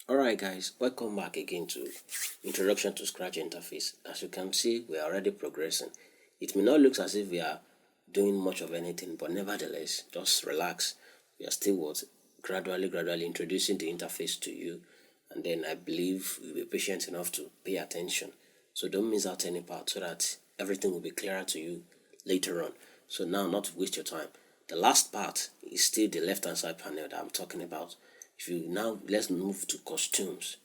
Alright guys, welcome back again to Introduction to Scratch Interface. As you can see, we are already progressing. It may not look as if we are doing much of anything, but nevertheless, just relax. We are still gradually introducing the interface to you, and then I believe you'll be patient enough to pay attention. So don't miss out any part so that everything will be clearer to you later on. So now, not to waste your time, the last part is still the left hand side panel that I'm talking about. If you now, let's move to costumes,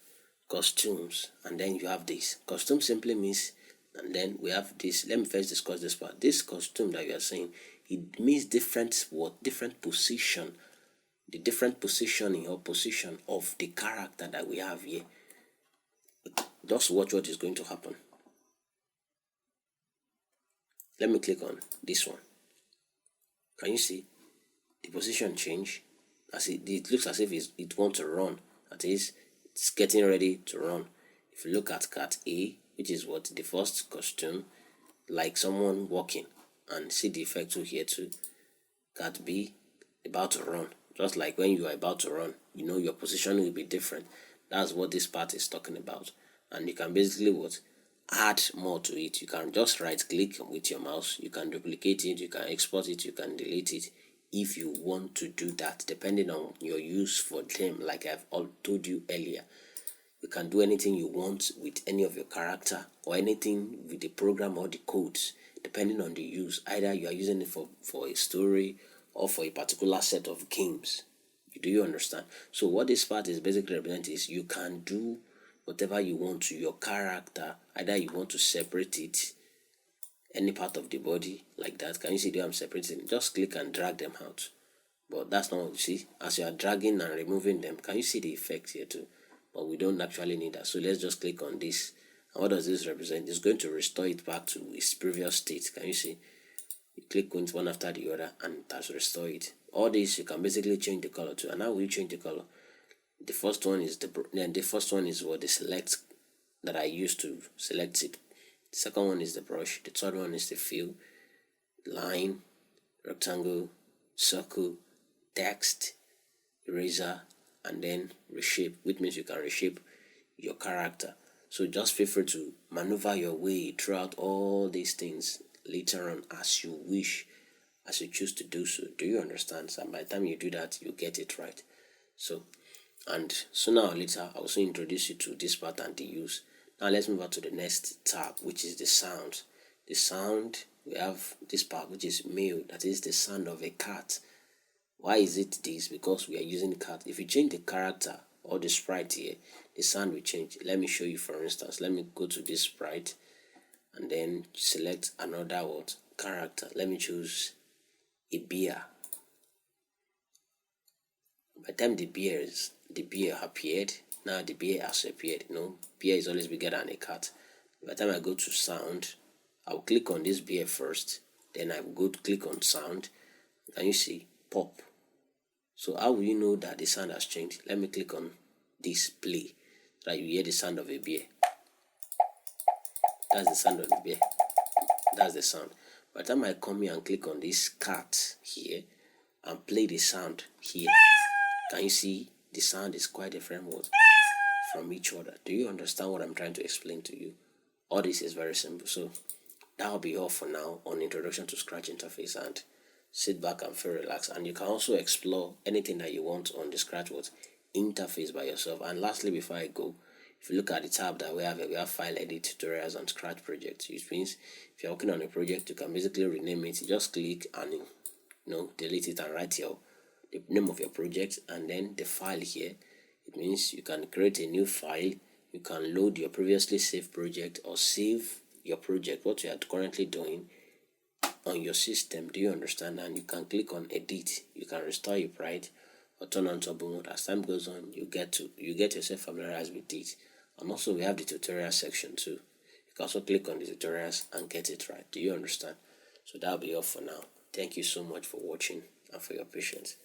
and then you have this costume simply means, and then we have this. Let me first discuss this part. This costume that you are saying, it means different position, the different position in your position of the character that we have here. Just watch what is going to happen. Let me click on this one. Can you see the position change? As it looks as if it wants to run. That is, it's getting ready to run. If you look at cat A, which is what the first costume, like someone walking, and see the effect too here too. Cat B, about to run. Just like when you are about to run, you know your position will be different. That's what this part is talking about. And you can basically add more to it. You can just right click with your mouse, you can duplicate it, you can export it, you can delete it if you want to do that, depending on your use for them. Like I've told you earlier, you can do anything you want with any of your character or anything with the program or the codes, depending on the use. Either you are using it for a story or for a particular set of games. Do you understand? So what this part is basically representing is you can do whatever you want to your character. Either you want to separate it, any part of the body like that. Can you see the I'm separating? Just click and drag them out. But that's not what you see. As you are dragging and removing them, can you see the effect here too? But we don't actually need that. So let's just click on this. And what does this represent? It's going to restore it back to its previous state. Can you see? You click on it one after the other and it has restored it. All this you can basically change the color to. And how will you change the color? The first one is what the select that I use to select it. The second one is the brush. The third one is the fill, line, rectangle, circle, text, eraser, and then reshape, which means you can reshape your character. So just feel free to maneuver your way throughout all these things later on as you wish, as you choose to do so. Do you understand? So by the time you do that, you get it right. So, and sooner or later, I'll also introduce you to this part and the use. Now let's move on to the next tab, which is the sound. The sound, we have this part which is male, that is the sound of a cat. Why is it this? Because we are using cat. If you change the character or the sprite here, the sound will change. Let me show you. For instance, let me go to this sprite and then select another character. Let me choose a bear. By the time the bear appeared, now the bear has appeared. Bear is always bigger than a cat. By the time I go to sound, I'll click on this bear first, then I will go to click on sound. Can you see? Pop. So how will you know that the sound has changed? Let me click on this play, so that you hear the sound of a bear. That's the sound of the bear. That's the sound. By the time I come here and click on this cat here and play the sound here, can you see the sound is quite different from each other? Do you understand what I'm trying to explain to you? All this is very simple. So that'll be all for now on Introduction to Scratch Interface, and sit back and feel relaxed. And you can also explore anything that you want on the Scratch interface by yourself. And lastly, before I go, if you look at the tab that we have file edit, tutorials, and Scratch projects, which means if you're working on a project, you can basically rename it. You just click and delete it and write the name of your project and then the file here. It means you can create a new file. You can load your previously saved project or save your project, what you are currently doing, on your system. Do you understand? And you can click on edit. You can restore your pride or turn on turbo mode. As time goes on, you get yourself familiarized with it. And also we have the tutorial section too. You can also click on the tutorials and get it right. Do you understand? So that'll be all for now. Thank you so much for watching and for your patience.